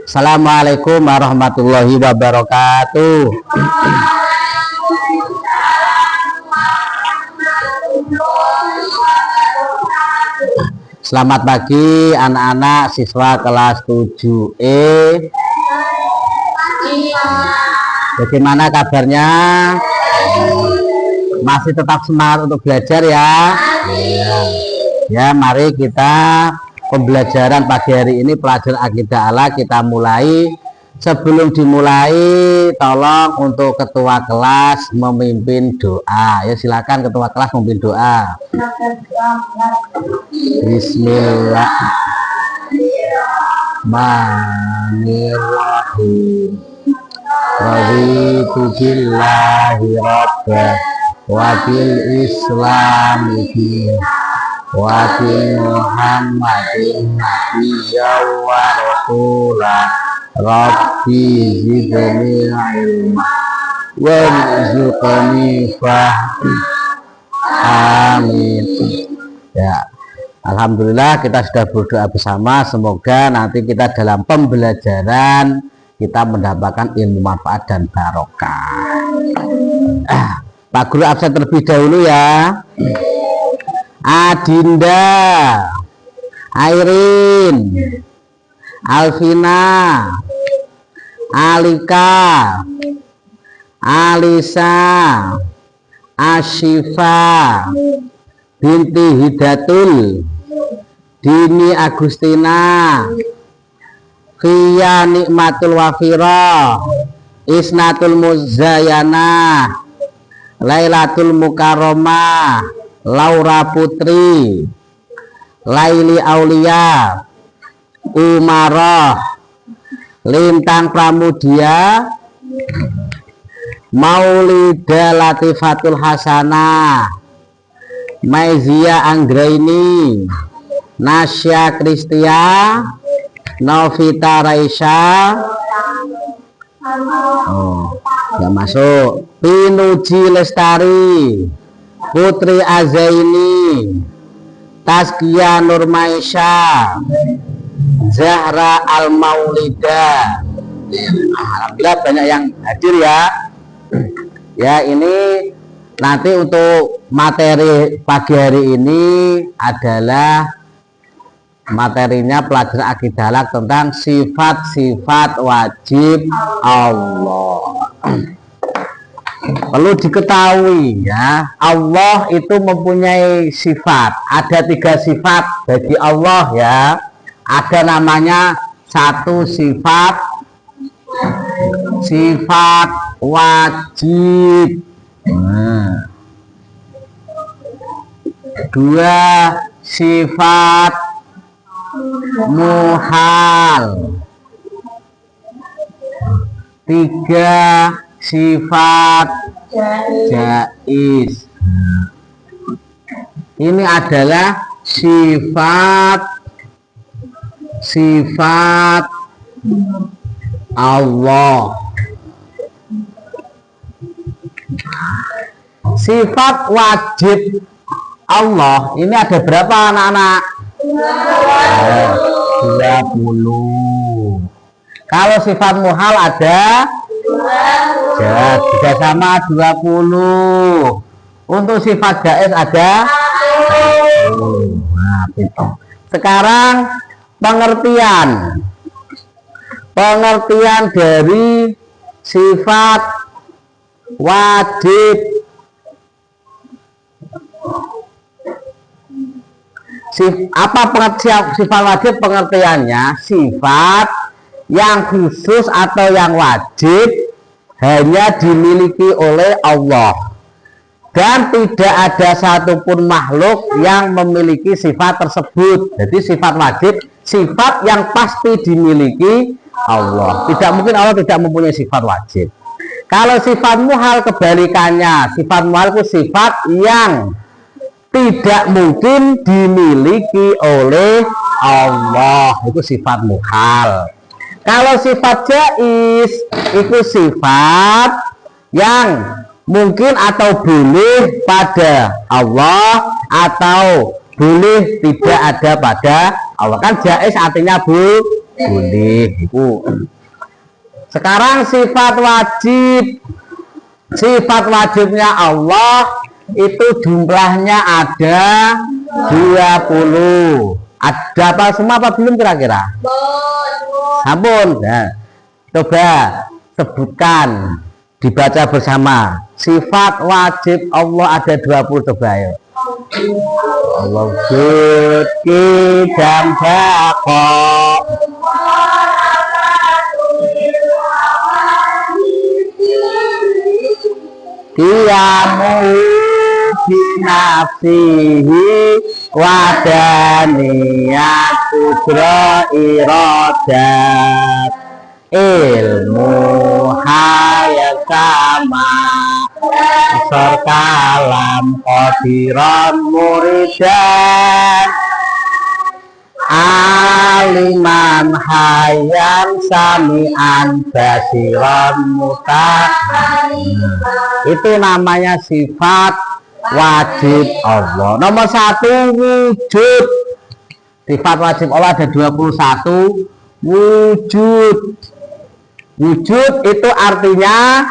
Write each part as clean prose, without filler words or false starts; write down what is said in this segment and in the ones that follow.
Assalamualaikum warahmatullahi wabarakatuh. Selamat pagi anak-anak siswa kelas 7E. Bagaimana kabarnya? Masih tetap semangat untuk belajar ya? Ya, mari kita pembelajaran pagi hari ini pelajaran akidah Allah kita mulai. Sebelum dimulai, tolong untuk ketua kelas memimpin doa. Ya, silakan ketua kelas memimpin doa. Bismillahirrahmanirrahim. Raditu billahi rabban wa bil islami dinan wa bi Muhammadin nabiyyan wa rasulan. Rabbi zidni ilma warzuqni fahmi. Amin. Ya, alhamdulillah kita sudah berdoa bersama. Semoga nanti kita dalam pembelajaran kita mendapatkan ilmu manfaat dan barokah. Pak Guru absen terlebih dahulu ya. Adinda, Airin, Alvina, Alika, Alisa, Asyifa, binti Hidatul, Dini Agustina, Fia Nikmatul Wafira, Isnatul Muzayana, Lailatul Mukarramah, Laura Putri, Laili Aulia, Umaroh, Lintang Pramudia, Maulida Latifatul Hasanah, Maizia Anggraini, Nasya Kristia, Novita Raisya, nggak masuk, Pinuji Lestari, Putri Azaini, Tazkia Nurmaisha, Zahra Al-Maulida. Alhamdulillah banyak yang hadir ya. Ya, ini nanti untuk materi pagi hari ini adalah materinya pelajaran akidah Allah tentang sifat-sifat wajib Allah. Perlu diketahui ya, Allah itu mempunyai sifat. Ada 3 sifat bagi Allah ya. Ada namanya satu sifat wajib, 2 sifat muhal, 3 sifat jaiz. Ini adalah sifat Allah. Sifat wajib Allah ini ada berapa anak-anak? 20. Kalau sifat muhal ada 20. Ya, juga sama 20. Untuk sifat jaiz ada 10. Nah, itu. Sekarang pengertian dari sifat wajib. Apa pengertian sifat wajib? Pengertiannya sifat yang khusus atau yang wajib hanya dimiliki oleh Allah, dan tidak ada satupun makhluk yang memiliki sifat tersebut. Jadi sifat wajib, sifat yang pasti dimiliki Allah. Tidak mungkin Allah tidak mempunyai sifat wajib. Kalau sifat muhal kebalikannya. Sifat muhal itu sifat yang tidak mungkin dimiliki oleh Allah. Itu sifat muhal. Kalau sifat jaiz itu sifat yang mungkin atau boleh pada Allah atau boleh tidak ada pada Allah. Kan jaiz artinya boleh iku. Sekarang sifat wajib. Sifat wajibnya Allah itu jumlahnya ada 20. Ada apa semua apa belum kira-kira? Sampun. Nah, coba sebutkan, dibaca bersama. Sifat wajib Allah ada 20, coba ayo. Allah wujud kidam baqa qiyamu binafsihi wadaniyat kudra iradat ilmu hayat sama asar kalam qadiran muridan aliman hayan sami'an basiran mutahan. Itu namanya sifat wajib Allah. Nomor 1 wujud. Sifat wajib Allah ada 21. Wujud. Wujud itu artinya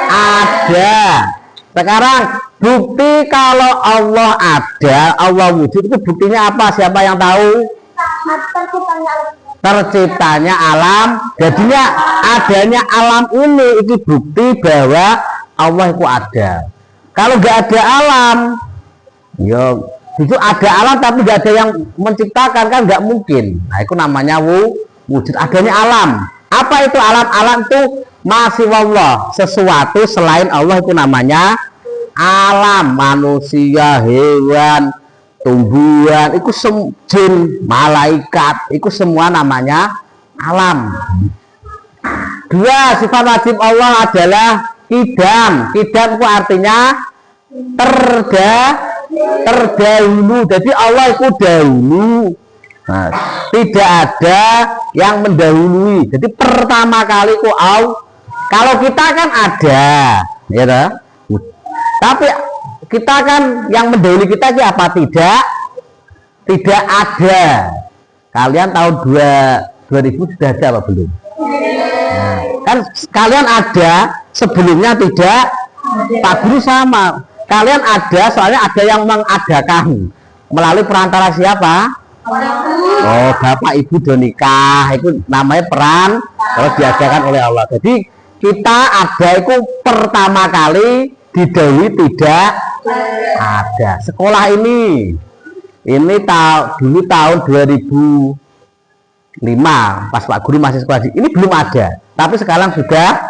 ada. Sekarang bukti kalau Allah ada, Allah wujud itu buktinya apa? Siapa yang tahu? Terciptanya alam. Jadinya adanya alam ini itu bukti bahwa Allah itu ada. Kalau nggak ada alam, ya itu ada alam tapi nggak ada yang menciptakan, kan nggak mungkin. Nah itu namanya wujud, adanya alam. Apa itu alam? Alam itu masih Allah, sesuatu selain Allah itu namanya alam. Manusia, hewan, tumbuhan, itu jin, malaikat, itu semua namanya alam. 2, sifat wajib Allah adalah kidam. Kidam itu artinya terdahulu. Jadi Allah itu dahulu. Nah, tidak ada yang mendahului. Jadi pertama kali itu Allah. Kalau kita kan ada, ya dah. Tapi kita kan yang mendahului kita siapa? Tidak ada. Kalian tahun 2000 sudah ada apa belum? Nah, kan kalian ada, sebelumnya tidak. Pak Guru sama. Kalian ada, soalnya ada yang mengadakan melalui perantara siapa? Oh, bapak ibu udah nikah, itu namanya peran kalau diadakan oleh Allah. Jadi kita ada itu pertama kali, didahului tidak ada. Sekolah ini dulu tahun 2005 pas Pak Guru masih sekolah ini belum ada, tapi sekarang sudah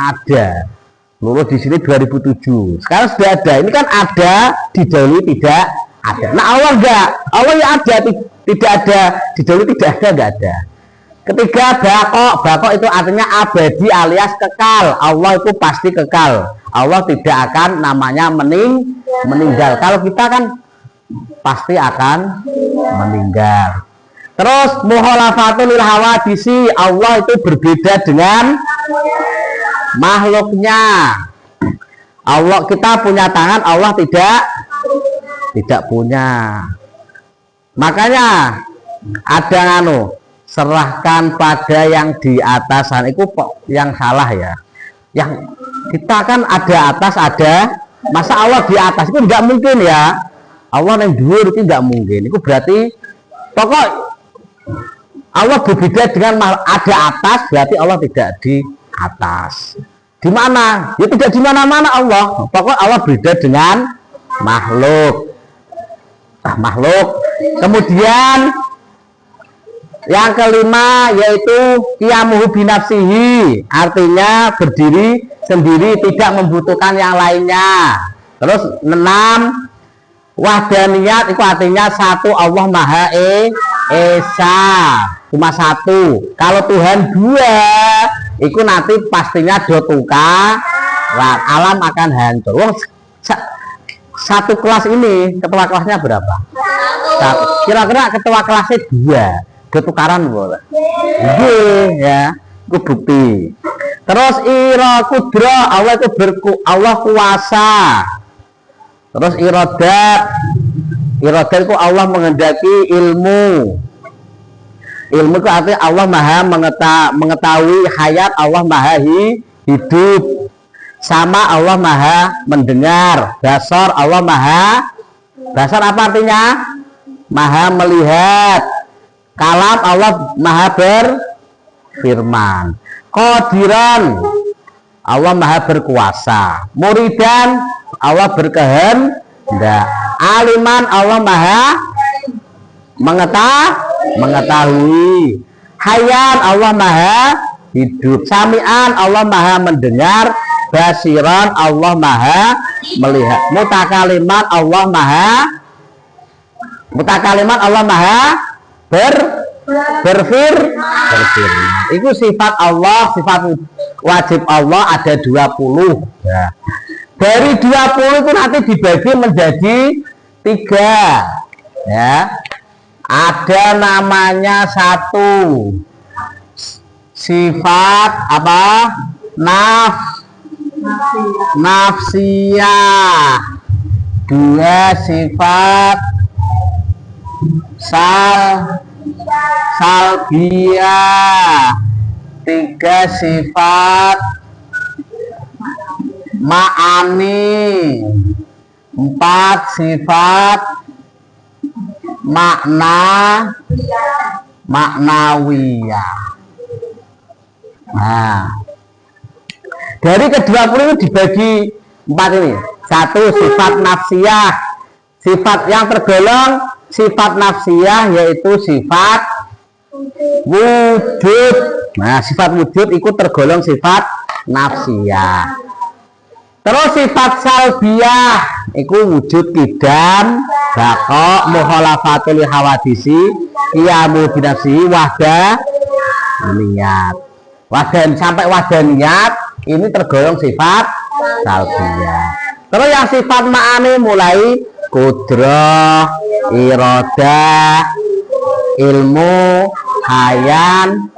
ada. Lulus di sini 2007. Sekarang sudah ada. Ini kan ada, didahului tidak ada. Nah Allah enggak, Allah ya ada, tidak ada, didahului tidak ada, enggak ada. Ketiga, bako itu artinya abadi alias kekal. Allah itu pasti kekal. Allah tidak akan namanya meninggal. Kalau kita kan pasti akan meninggal. Terus mukhalafatul lil hawadisi, Allah itu berbeda dengan makhluknya. Allah, kita punya tangan, Allah tidak punya. Makanya ada serahkan pada yang di atasan, itu yang salah ya. Yang kita kan ada atas, ada, masa Allah di atas, itu nggak mungkin ya. Allah yang dhuwur itu nggak mungkin. Itu berarti pokok Allah berbeda dengan ada atas, berarti Allah tidak di atas. Di mana? Ya tidak di mana-mana Allah. Pokok Allah beda dengan makhluk. Makhluk. Kemudian yang kelima yaitu qiyamuhu binafsihi, artinya berdiri sendiri, tidak membutuhkan yang lainnya. Terus 6, wahdaniyat itu artinya satu, Allah Maha Esa, cuma satu. Kalau Tuhan 2, itu nanti pastinya tukar, alam akan hancur. Satu kelas ini ketua kelasnya berapa? Kira-kira ketua kelasnya 2, tukaran boleh. Ya, itu bukti. Terus ira kudra, Allah itu Allah kuasa. Terus iradat itu Allah menghendaki ilmu. Ilmu itu artinya Allah maha mengetahui hayat, Allah maha hidup. Sama Allah maha mendengar. Basar, Allah maha. Basar apa artinya? Maha melihat. Kalam, Allah maha berfirman. Qadiran, Allah maha berkuasa. Muridan, Allah berkehendak. Aliman, Allah maha mengetahui. Hayan, Allah maha hidup. Sami'an, Allah maha mendengar. Basiran, Allah maha melihat. Mutakaliman, Allah maha berfirman. Itu sifat Allah, sifat wajib Allah ada 20 ya. Dari 20 itu nanti dibagi menjadi 3 ya. Ada namanya satu sifat apa? Nafsiyah. 2 sifat salbiyah. 3 sifat ma'ani. 4 sifat maknawiyah. Nah, dari ke-20 itu dibagi 4 ini. 1 sifat nafsiyah. Sifat yang tergolong sifat nafsiyah yaitu sifat wujud. Nah, sifat wujud itu tergolong sifat nafsiyah. Terus sifat salbiyah itu wujud kidam, baqa, mukhalafatul hawadisi, qiyamu binafsihi, wahdaniyat. Sampai wahdaniyat ini tergolong sifat salbiyah. Terus yang sifat ma'ani mulai kudrah, iradah, ilmu, hayan,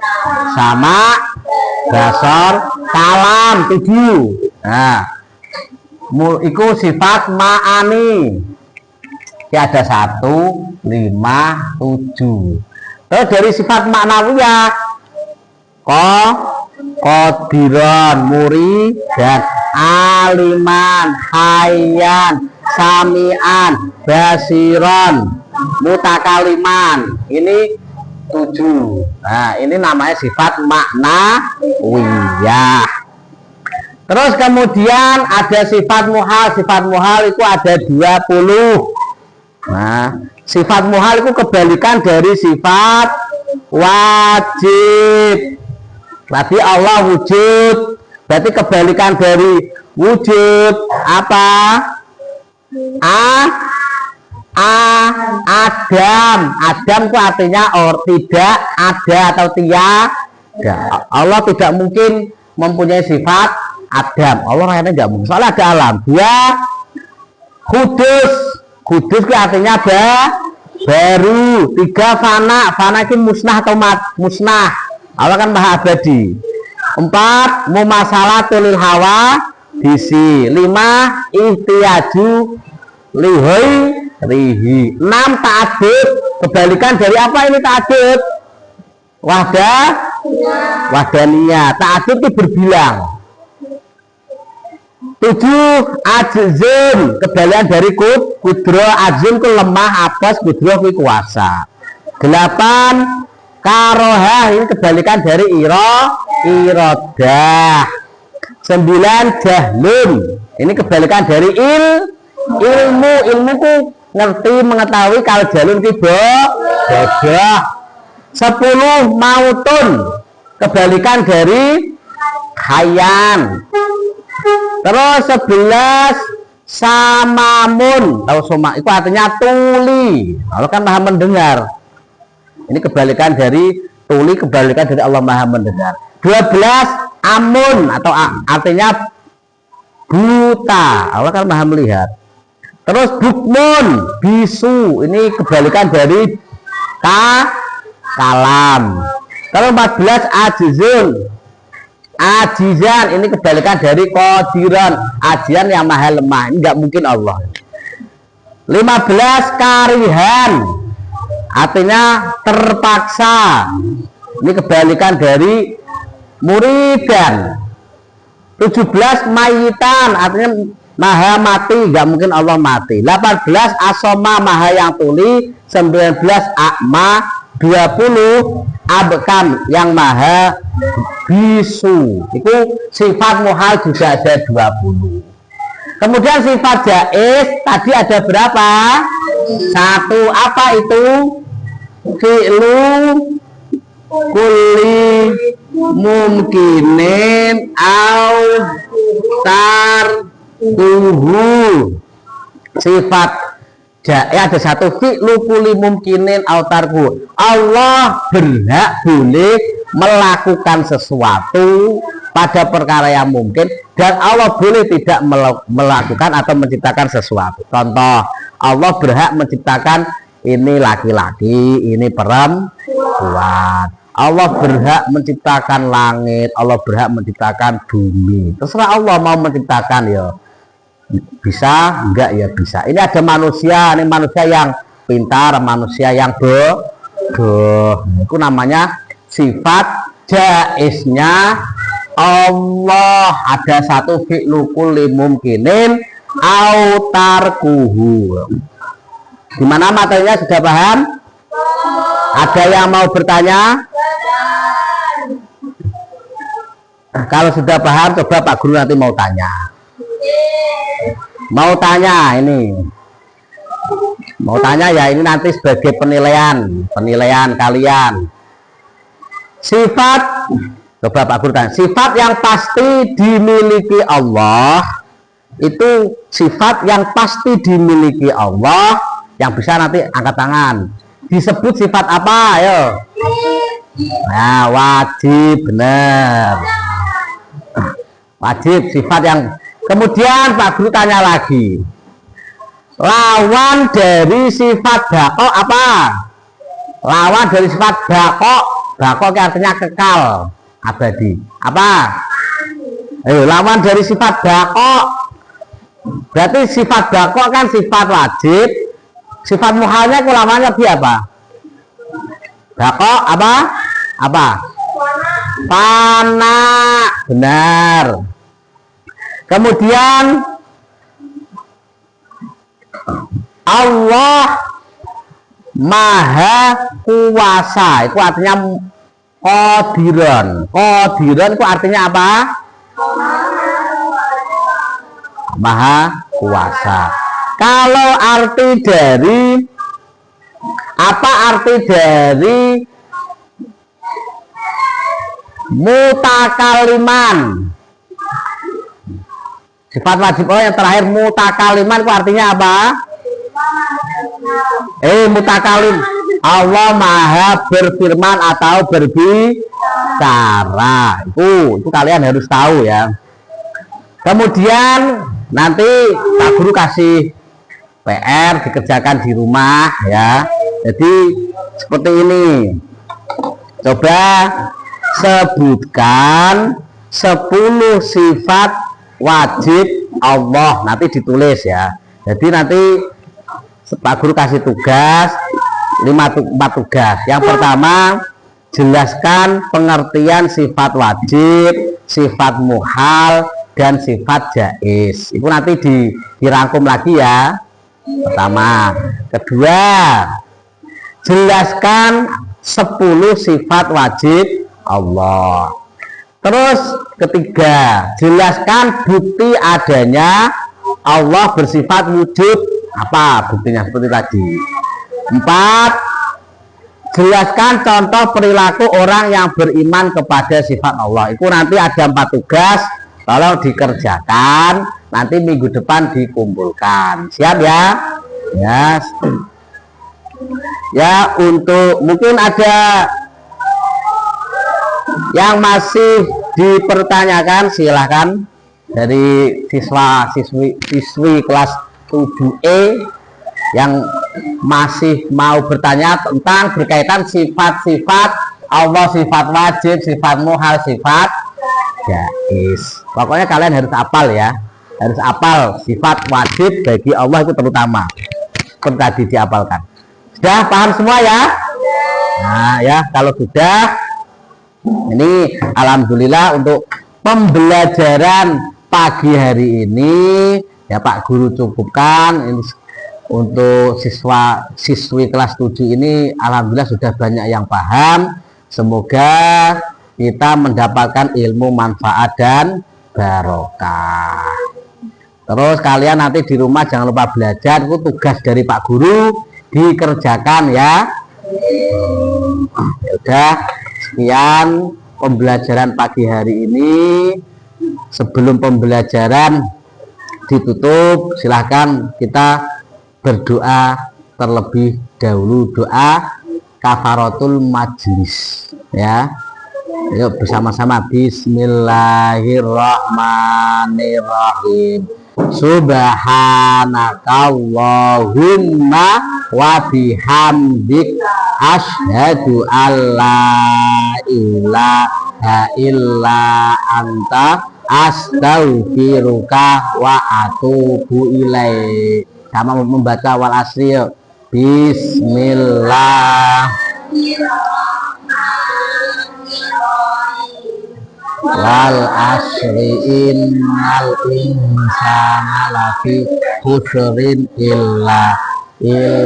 sama, basar, kalam, 7. Nah, itu sifat ma'ani. Ya ada 1, 5, 7. Terus dari sifat maknawiyah, qadiran, muridan, aliman, hayyan, sami'an, basiran, mutakaliman. Ini 7. Nah, ini namanya sifat maknawiyah. Terus kemudian ada sifat muhal. Sifat muhal itu ada 20. Nah, sifat muhal itu kebalikan dari sifat wajib. Tadi Allah wujud, berarti kebalikan dari wujud apa? Adam itu artinya tidak ada atau tiada. Allah tidak mungkin mempunyai sifat Adam. Allah kayaknya tidak mungkin. Soalnya ada alam. 2 kudus. Kudus itu artinya baru. 3 fana itu musnah atau musnah. Allah kan maha abadi. 4 mumasalatul hawa disi. 5 ihtiyaju rihi. 6 ta'adud. Kebalikan dari apa ini ta'adud? Wahdaniyah. Ta'adud itu berbilang. 7 ajzun, kebalikan dari kudro. Ajzun itu lemah, apes, kudro itu kuasa. 8 karohah, ini kebalikan dari irodah. 9 jahlun, ini kebalikan dari ilmu ku ngerti, mengetahui. Kalau jalun itu bodoh. 10 mautun, kebalikan dari hayan. Terus 11 samamun. Tahu soma itu artinya tuli. Allah kan maha mendengar. Ini kebalikan dari tuli, kebalikan dari Allah maha mendengar. 12 amun atau artinya buta. Allah kan maha melihat. Terus bukmun, bisu, ini kebalikan dari kalam. Terus 14 ajizun, ajizan, ini kebalikan dari qadiran, ajian yang maha lemah. Ini nggak mungkin Allah. 15 karihan, artinya terpaksa. Ini kebalikan dari muridan. 17 mayitan, artinya maha mati, nggak mungkin Allah mati. 18 asoma, maha yang tuli. 19 akma. 20 abkam, yang maha bisu. Itu sifat muhal juga ada 20. Kemudian sifat jaiz tadi ada berapa? 1. Apa itu? Fi'lu kulli mungkinin au tarkuhu. Sifat jaiz ada 1, fi'lu kulli mungkinin au tarkuhu. Allah berhak boleh melakukan sesuatu pada perkara yang mungkin, dan Allah boleh tidak melakukan atau menciptakan sesuatu. Contoh, Allah berhak menciptakan ini laki-laki, ini perempuan. Allah berhak menciptakan langit, Allah berhak menciptakan bumi. Terserah Allah mau menciptakan, ya bisa, enggak ya bisa. Ini ada manusia, ini manusia yang pintar, manusia yang bodoh. Itu namanya sifat jaiznya Allah. Ada 1 fi'lu kulli mungkinin au tarkuhu. Gimana materinya, sudah paham? Ada yang mau bertanya? Kalau sudah paham, coba Pak Guru nanti mau tanya. Mau tanya ini. Mau tanya ya, ini nanti sebagai penilaian kalian. Sifat, coba Pak Guru tanya, sifat yang pasti dimiliki Allah, itu sifat yang pasti dimiliki Allah, yang bisa nanti angkat tangan. Disebut sifat apa? Ayo. Nah, wajib, benar. Wajib, sifat yang. Kemudian Pak Guru tanya lagi, lawan dari sifat bako apa? Lawan dari sifat bako. Bako artinya kekal, abadi. Apa? Lawan dari sifat bako. Berarti sifat bako kan sifat wajib. Sifat muhalnya lawannya apa? Bako apa? Apa? Fana. Benar. Kemudian Allah maha kuasa, itu artinya qadiran. Qadiran itu artinya apa? Maha kuasa. Kalau arti dari apa, arti dari mutakaliman, sifat wajib Allah yang terakhir mutakaliman itu artinya apa? Mutakalim, Allah maha berfirman atau berbicara. Itu kalian harus tahu ya. Kemudian nanti Pak Guru kasih PR dikerjakan di rumah ya. Jadi seperti ini. Coba sebutkan 10 sifat wajib Allah. Nanti ditulis ya. Jadi nanti Pak Guru kasih tugas 4 tugas. Yang pertama, jelaskan pengertian sifat wajib, sifat muhal, dan sifat jaiz. Itu nanti dirangkum lagi ya. Pertama. Kedua, jelaskan 10 sifat wajib Allah. Terus ketiga, jelaskan bukti adanya Allah bersifat wujud. Apa buktinya seperti tadi. 4, jelaskan contoh perilaku orang yang beriman kepada sifat Allah. Itu nanti ada 4 tugas. Kalau dikerjakan, nanti minggu depan dikumpulkan. Siap ya? Ya. Ya, untuk mungkin ada yang masih dipertanyakan, silahkan dari siswi kelas 7E yang masih mau bertanya tentang berkaitan sifat-sifat Allah, sifat wajib, sifat muhal, sifat jaiz. Pokoknya kalian harus hafal ya, harus hafal sifat wajib bagi Allah itu terutama seperti tadi dihafalkan. Sudah paham semua ya? Nah ya, kalau sudah, ini alhamdulillah untuk pembelajaran pagi hari ini ya Pak Guru cukupkan. Ini untuk siswi kelas 7 ini alhamdulillah sudah banyak yang paham. Semoga kita mendapatkan ilmu manfaat dan barokah. Terus kalian nanti di rumah jangan lupa belajar, itu tugas dari Pak Guru, dikerjakan ya. Udah, sekian pembelajaran pagi hari ini. Sebelum pembelajaran ditutup, silahkan kita berdoa terlebih dahulu, doa kafaratul majlis ya. Yuk bersama-sama, bismillahirrahmanirrahim. Subhanakallahumma wa bihamdik asyhadu alla ilaha illa anta astaghfiruka wa atubu ilaik. Sama membaca wal asri. Bismillah wal asri innal insana lafi khusrin illa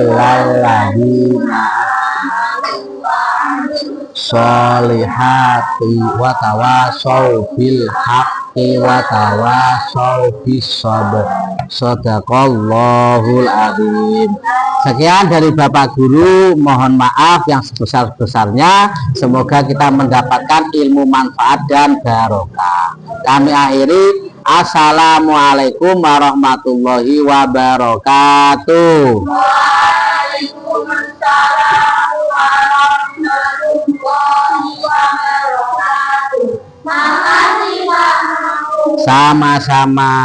ladina sholihati wa tawasaw bil haqqi wa tawasaw bis sabr. Shadaqallahul adzim. Sekian dari Bapak Guru, mohon maaf yang sebesar-besarnya. Semoga kita mendapatkan ilmu manfaat dan barokah. Kami akhiri, assalamualaikum warahmatullahi wabarakatuh. Waalaikumsalam warahmatullahi wabarakatuh. Makasih Pak. Sama-sama.